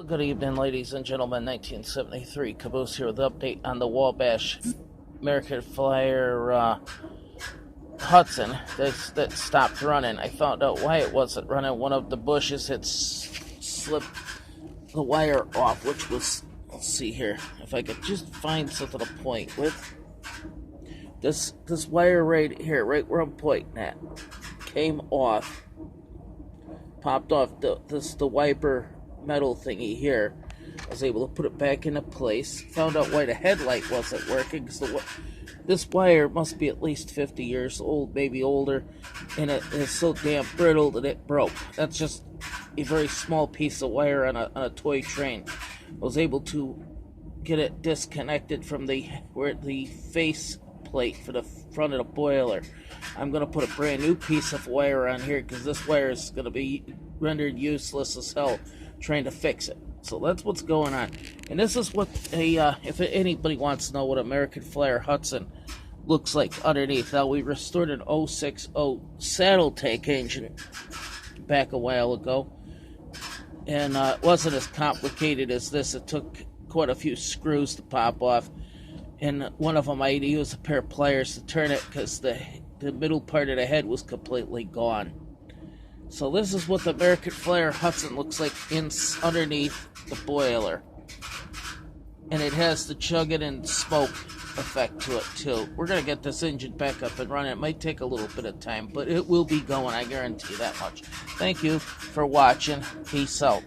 Good evening, ladies and gentlemen. 1973 Caboose here with an update on the Wabash American Flyer Hudson that stopped running. I found out why it wasn't running. One of the bushes had slipped the wire off, which was, let's see here, if I could just find something to point with. This wire right here, right where I'm pointing at, came off, popped off. The wiper metal thingy here. I was able to put it back into place. Found out why the headlight wasn't working, because this wire must be at least 50 years old, maybe older, and it is so damn brittle that it broke. That's just a very small piece of wire on a toy train. I was able to get it disconnected from the face plate for the front of the boiler. I'm going to put a brand new piece of wire on here because this wire is going to be rendered useless as hell trying to fix it. So that's what's going on. And this is what if anybody wants to know what American Flyer Hudson looks like underneath. Now, we restored an 060 saddle tank engine back a while ago, and it wasn't as complicated as this. It took quite a few screws to pop off, and one of them I had to use a pair of pliers to turn it because the middle part of the head was completely gone. So this is what the American Flyer Hudson looks like underneath the boiler. And it has the chugging and smoke effect to it too. We're going to get this engine back up and running. It might take a little bit of time, but it will be going, I guarantee that much. Thank you for watching. Peace out.